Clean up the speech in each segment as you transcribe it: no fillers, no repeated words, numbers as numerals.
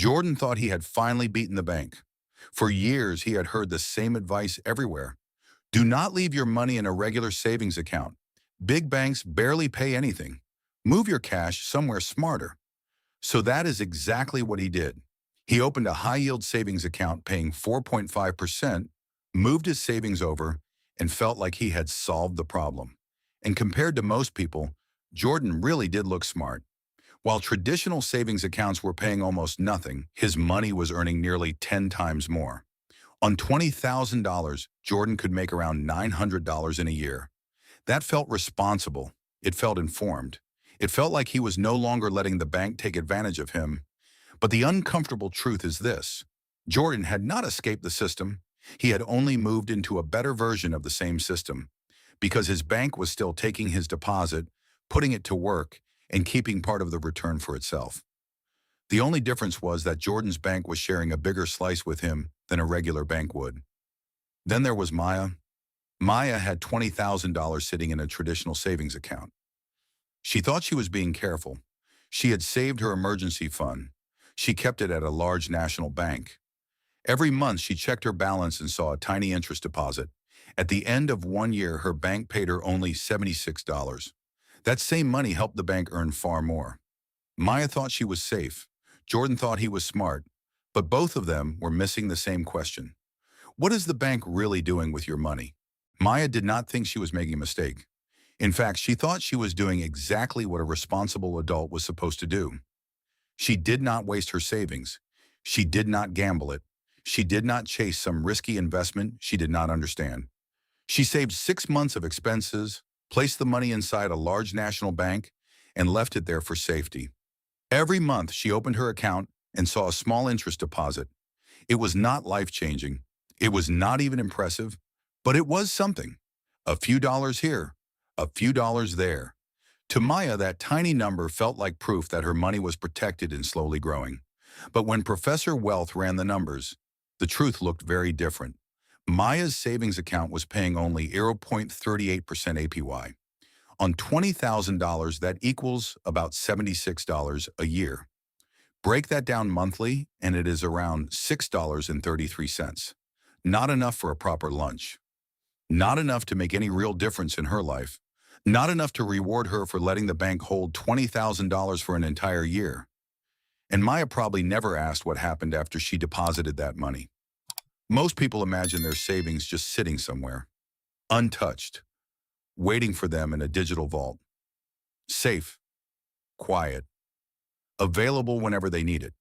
Jordan thought he had finally beaten the bank. For years, he had heard the same advice everywhere. Do not leave your money in a regular savings account. Big banks barely pay anything. Move your cash somewhere smarter. So that is exactly what he did. He opened a high-yield savings account paying 4.5%, moved his savings over, and felt like he had solved the problem. And compared to most people, Jordan really did look smart. While traditional savings accounts were paying almost nothing, his money was earning nearly 10 times more. On $20,000, Jordan could make around $900 in a year. That felt responsible. It felt informed. It felt like he was no longer letting the bank take advantage of him. But the uncomfortable truth is this: Jordan had not escaped the system. He had only moved into a better version of the same system, because his bank was still taking his deposit, putting it to work, and keeping part of the return for itself. The only difference was that Jordan's bank was sharing a bigger slice with him than a regular bank would. Then there was Maya. Maya had $20,000 sitting in a traditional savings account. She thought she was being careful. She had saved her emergency fund. She kept it at a large national bank. Every month, she checked her balance and saw a tiny interest deposit. At the end of 1 year, her bank paid her only $76. That same money helped the bank earn far more. Maya thought she was safe. Jordan thought he was smart. But both of them were missing the same question. What is the bank really doing with your money? Maya did not think she was making a mistake. In fact, she thought she was doing exactly what a responsible adult was supposed to do. She did not waste her savings. She did not gamble it. She did not chase some risky investment she did not understand. She saved 6 months of expenses, placed the money inside a large national bank, and left it there for safety. Every month, she opened her account and saw a small interest deposit. It was not life-changing. It was not even impressive, but it was something. A few dollars here, a few dollars there. To Maya, that tiny number felt like proof that her money was protected and slowly growing. But when Professor Wealth ran the numbers, the truth looked very different. Maya's savings account was paying only 0.38% APY. On $20,000, that equals about $76 a year. Break that down monthly, and it is around $6.33. Not enough for a proper lunch. Not enough to make any real difference in her life. Not enough to reward her for letting the bank hold $20,000 for an entire year. And Maya probably never asked what happened after she deposited that money. Most people imagine their savings just sitting somewhere, untouched, waiting for them in a digital vault. Safe, quiet, available whenever they need it.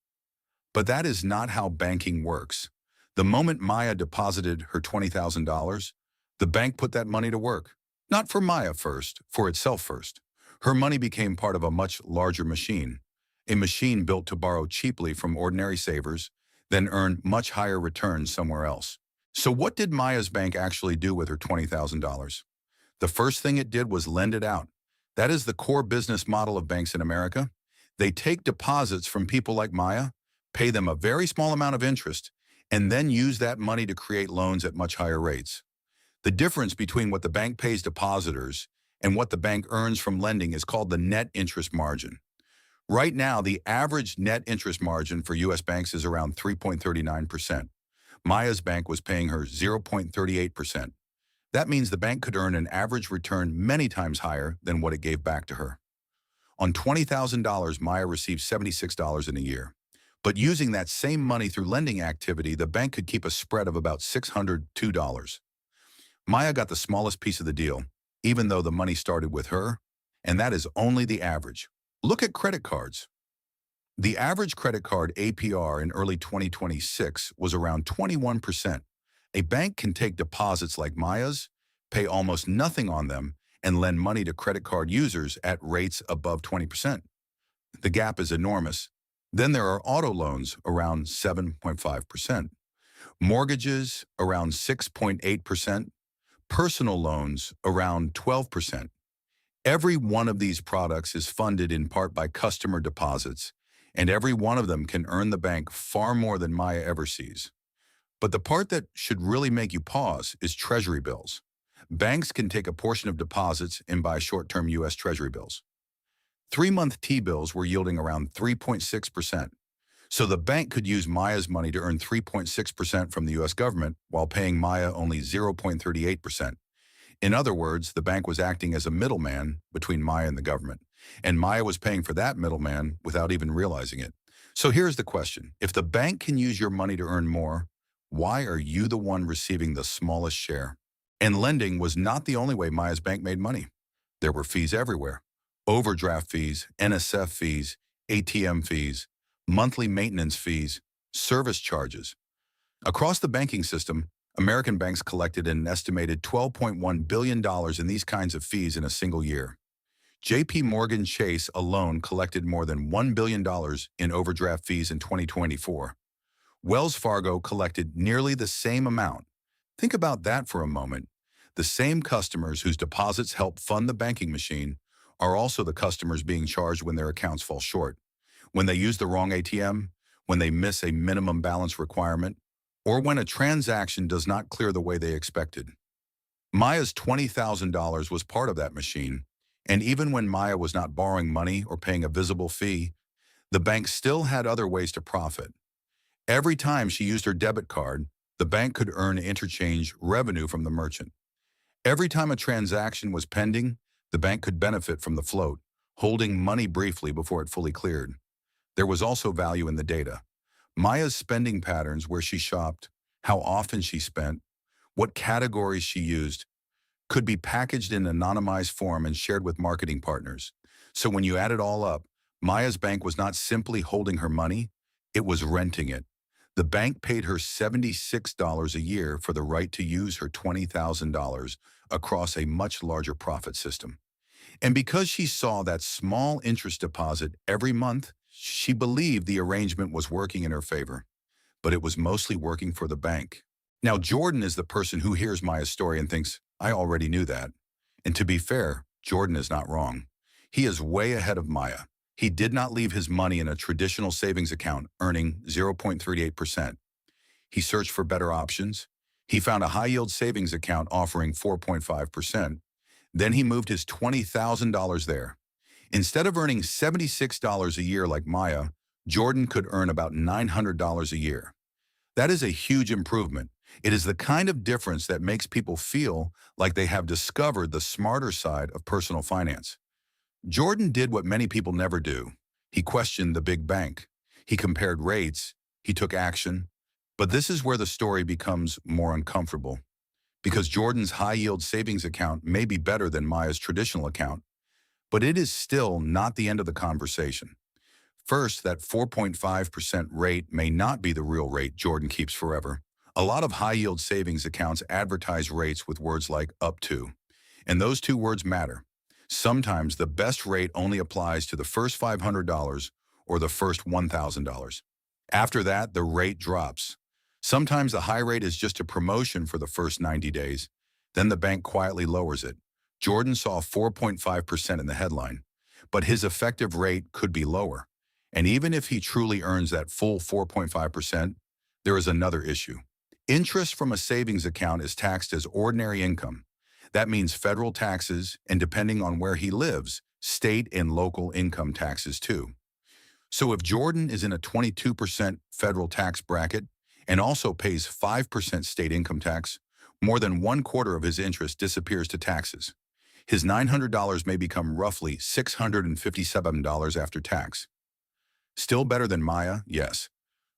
But that is not how banking works. The moment Maya deposited her $20,000, the bank put that money to work. Not for Maya first, for itself first. Her money became part of a much larger machine, a machine built to borrow cheaply from ordinary savers, then earn much higher returns somewhere else. So what did Maya's bank actually do with her $20,000? The first thing it did was lend it out. That is the core business model of banks in America. They take deposits from people like Maya, pay them a very small amount of interest, and then use that money to create loans at much higher rates. The difference between what the bank pays depositors and what the bank earns from lending is called the net interest margin. Right now, the average net interest margin for U.S. banks is around 3.39%. Maya's bank was paying her 0.38%. That means the bank could earn an average return many times higher than what it gave back to her. On $20,000, Maya received $76 in a year. But using that same money through lending activity, the bank could keep a spread of about $602. Maya got the smallest piece of the deal, even though the money started with her, and that is only the average. Look at credit cards. The average credit card APR in early 2026 was around 21%. A bank can take deposits like Maya's, pay almost nothing on them, and lend money to credit card users at rates above 20%. The gap is enormous. Then there are auto loans around 7.5%, mortgages around 6.8%, personal loans around 12%. Every one of these products is funded in part by customer deposits, and every one of them can earn the bank far more than Maya ever sees. But the part that should really make you pause is Treasury bills. Banks can take a portion of deposits and buy short-term U.S. Treasury bills. 3-month T-bills were yielding around 3.6%. So the bank could use Maya's money to earn 3.6% from the US government while paying Maya only 0.38%. In other words, the bank was acting as a middleman between Maya and the government, and Maya was paying for that middleman without even realizing it. So here's the question. If the bank can use your money to earn more, why are you the one receiving the smallest share? And lending was not the only way Maya's bank made money. There were fees everywhere. Overdraft fees, NSF fees, ATM fees, monthly maintenance fees, service charges. Across the banking system, American banks collected an estimated $12.1 billion in these kinds of fees in a single year. JP Morgan Chase alone collected more than $1 billion in overdraft fees in 2024. Wells Fargo collected nearly the same amount. Think about that for a moment. The same customers whose deposits help fund the banking machine are also the customers being charged when their accounts fall short, when they use the wrong ATM, when they miss a minimum balance requirement, or when a transaction does not clear the way they expected. Maya's $20,000 was part of that machine, and even when Maya was not borrowing money or paying a visible fee, the bank still had other ways to profit. Every time she used her debit card, the bank could earn interchange revenue from the merchant. Every time a transaction was pending, the bank could benefit from the float, holding money briefly before it fully cleared. There was also value in the data. Maya's spending patterns, where she shopped, how often she spent, what categories she used, could be packaged in anonymized form and shared with marketing partners. So when you add it all up, Maya's bank was not simply holding her money, it was renting it. The bank paid her $76 a year for the right to use her $20,000 across a much larger profit system. And because she saw that small interest deposit every month, she believed the arrangement was working in her favor, but it was mostly working for the bank. Now, Jordan is the person who hears Maya's story and thinks, I already knew that. And to be fair, Jordan is not wrong. He is way ahead of Maya. He did not leave his money in a traditional savings account earning 0.38%. He searched for better options. He found a high-yield savings account offering 4.5%. Then he moved his $20,000 there. Instead of earning $76 a year like Maya, Jordan could earn about $900 a year. That is a huge improvement. It is the kind of difference that makes people feel like they have discovered the smarter side of personal finance. Jordan did what many people never do. He questioned the big bank. He compared rates. He took action. But this is where the story becomes more uncomfortable. Because Jordan's high-yield savings account may be better than Maya's traditional account, but it is still not the end of the conversation. First, that 4.5% rate may not be the real rate Jordan keeps forever. A lot of high-yield savings accounts advertise rates with words like up to, and those two words matter. Sometimes the best rate only applies to the first $500 or the first $1,000. After that, the rate drops. Sometimes the high rate is just a promotion for the first 90 days. Then the bank quietly lowers it. Jordan saw 4.5% in the headline, but his effective rate could be lower. And even if he truly earns that full 4.5%, there is another issue. Interest from a savings account is taxed as ordinary income. That means federal taxes, and depending on where he lives, state and local income taxes too. So if Jordan is in a 22% federal tax bracket and also pays 5% state income tax, more than 1/4 of his interest disappears to taxes. His $900 may become roughly $657 after tax. Still better than Maya, yes,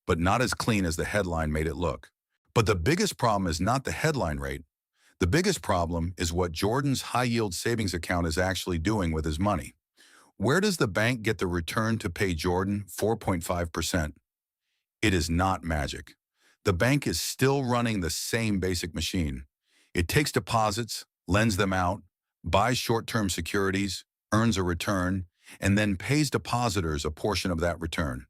but not as clean as the headline made it look. But the biggest problem is not the headline rate. The biggest problem is what Jordan's high-yield savings account is actually doing with his money. Where does the bank get the return to pay Jordan 4.5%? It is not magic. The bank is still running the same basic machine. It takes deposits, lends them out, buys short-term securities, earns a return, and then pays depositors a portion of that return.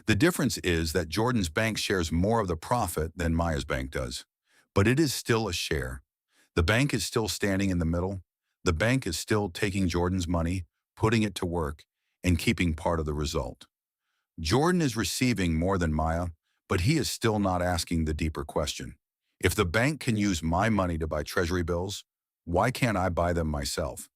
The difference is that Jordan's bank shares more of the profit than Maya's bank does. But it is still a share. The bank is still standing in the middle. The bank is still taking Jordan's money, putting it to work, and keeping part of the result. Jordan is receiving more than Maya, but he is still not asking the deeper question. If the bank can use my money to buy Treasury bills, why can't I buy them myself?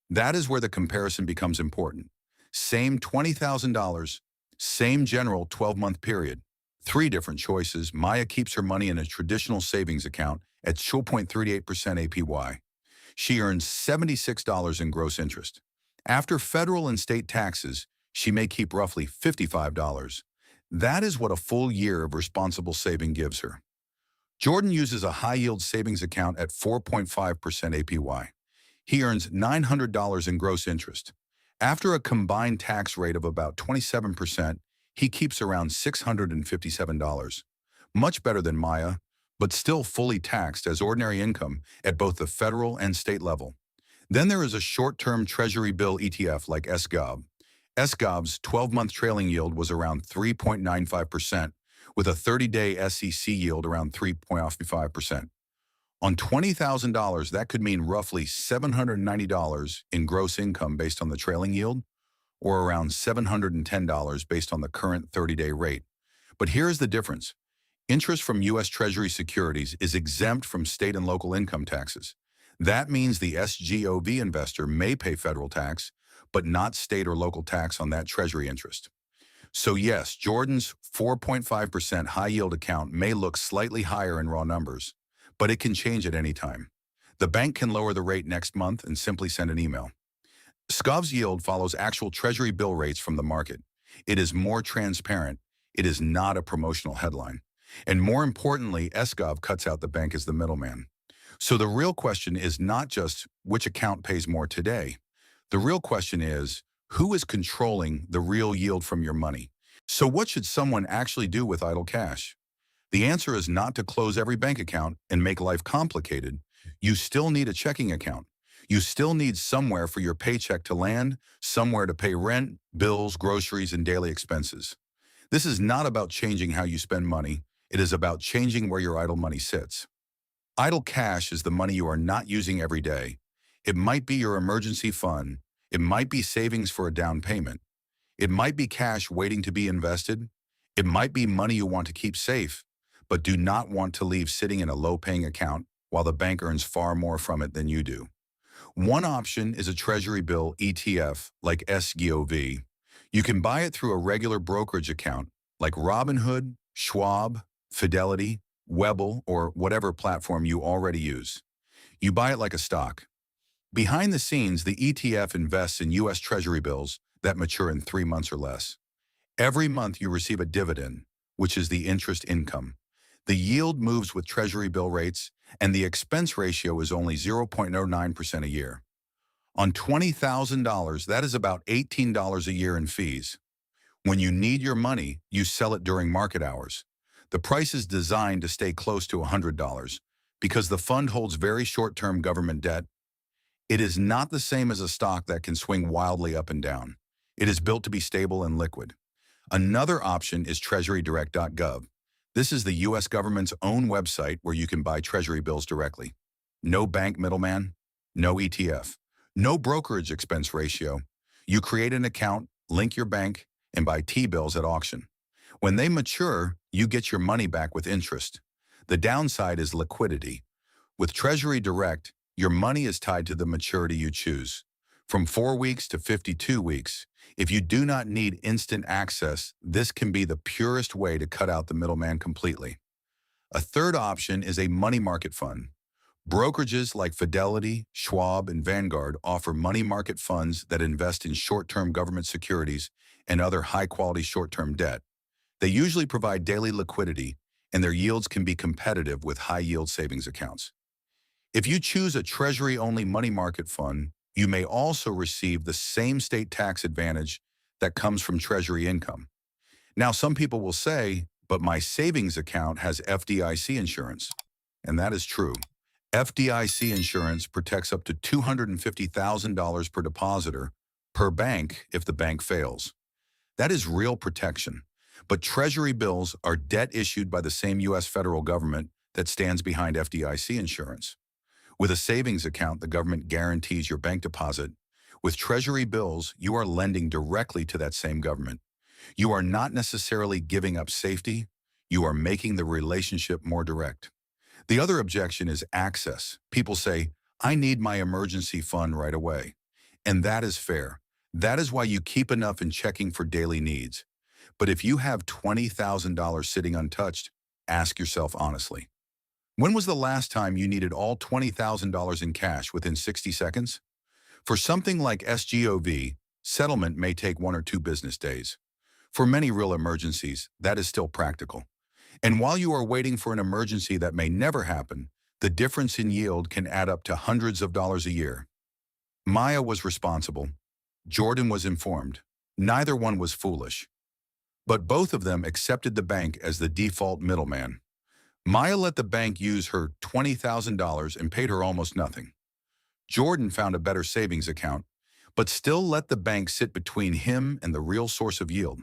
That is where the comparison becomes important. Same $20,000, Same general 12-month period. Three different choices. Maya keeps her money in a traditional savings account at 2.38% APY. She earns $76 in gross interest. After federal and state taxes, she may keep roughly $55. That is what a full year of responsible saving gives her. Jordan uses a high-yield savings account at 4.5% APY. He earns $900 in gross interest. After a combined tax rate of about 27%, he keeps around $657. Much better than Maya, but still fully taxed as ordinary income at both the federal and state level. Then there is a short-term Treasury bill ETF like SGOB. SGOB's 12-month trailing yield was around 3.95%, with a 30-day SEC yield around 3.55%. On $20,000, that could mean roughly $790 in gross income based on the trailing yield, or around $710 based on the current 30-day rate. But here's the difference. Interest from U.S. Treasury securities is exempt from state and local income taxes. That means the SGOV investor may pay federal tax, but not state or local tax on that Treasury interest. So yes, Jordan's 4.5% high-yield account may look slightly higher in raw numbers, but it can change at any time. The bank can lower the rate next month and simply send an email. SGOV's yield follows actual Treasury bill rates from the market. It is more transparent. It is not a promotional headline. And more importantly, SGOV cuts out the bank as the middleman. So the real question is not just which account pays more today. The real question is, who is controlling the real yield from your money? So what should someone actually do with idle cash? The answer is not to close every bank account and make life complicated. You still need a checking account. You still need somewhere for your paycheck to land, somewhere to pay rent, bills, groceries, and daily expenses. This is not about changing how you spend money. It is about changing where your idle money sits. Idle cash is the money you are not using every day. It might be your emergency fund. It might be savings for a down payment. It might be cash waiting to be invested. It might be money you want to keep safe, but do not want to leave sitting in a low-paying account while the bank earns far more from it than you do. One option is a Treasury bill ETF like SGOV. You can buy it through a regular brokerage account like Robinhood, Schwab, Fidelity, Webull, or whatever platform you already use. You buy it like a stock. Behind the scenes, the ETF invests in U.S. Treasury bills that mature in 3 months or less. Every month you receive a dividend, which is the interest income. The yield moves with Treasury bill rates, and the expense ratio is only 0.09% a year. On $20,000, that is about $18 a year in fees. When you need your money, you sell it during market hours. The price is designed to stay close to $100 because the fund holds very short-term government debt. It is not the same as a stock that can swing wildly up and down. It is built to be stable and liquid. Another option is treasurydirect.gov. This is the U.S. government's own website where you can buy Treasury bills directly. No bank middleman, no ETF, no brokerage expense ratio. You create an account, link your bank, and buy T-bills at auction. When they mature, you get your money back with interest. The downside is liquidity. With Treasury Direct, your money is tied to the maturity you choose. From 4 weeks to 52 weeks, if you do not need instant access, this can be the purest way to cut out the middleman completely. A third option is a money market fund. Brokerages like Fidelity, Schwab, and Vanguard offer money market funds that invest in short-term government securities and other high-quality short-term debt. They usually provide daily liquidity, and their yields can be competitive with high-yield savings accounts. If you choose a Treasury-only money market fund, you may also receive the same state tax advantage that comes from Treasury income. Now, some people will say, but my savings account has FDIC insurance. And that is true. FDIC insurance protects up to $250,000 per depositor per bank if the bank fails. That is real protection. But Treasury bills are debt issued by the same U.S. federal government that stands behind FDIC insurance. With a savings account, the government guarantees your bank deposit. With Treasury bills, you are lending directly to that same government. You are not necessarily giving up safety. You are making the relationship more direct. The other objection is access. People say, I need my emergency fund right away. And that is fair. That is why you keep enough in checking for daily needs. But if you have $20,000 sitting untouched, ask yourself honestly, when was the last time you needed all $20,000 in cash within 60 seconds? For something like SGOV, settlement may take 1 or 2 business days. For many real emergencies, that is still practical. And while you are waiting for an emergency that may never happen, the difference in yield can add up to hundreds of dollars a year. Maya was responsible. Jordan was informed. Neither one was foolish. But both of them accepted the bank as the default middleman. Maya let the bank use her $20,000 and paid her almost nothing. Jordan found a better savings account, but still let the bank sit between him and the real source of yield.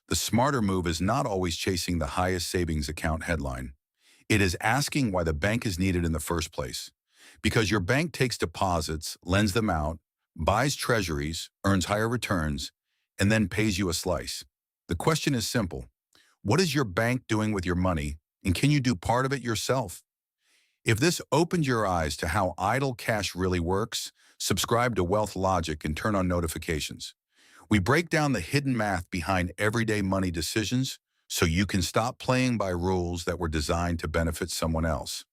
The smarter move is not always chasing the highest savings account headline. It is asking why the bank is needed in the first place. Because your bank takes deposits, lends them out, buys treasuries, earns higher returns, and then pays you a slice. The question is simple. What is your bank doing with your money, and can you do part of it yourself? If this opened your eyes to how idle cash really works, subscribe to Wealth Logic and turn on notifications. We break down the hidden math behind everyday money decisions so you can stop playing by rules that were designed to benefit someone else.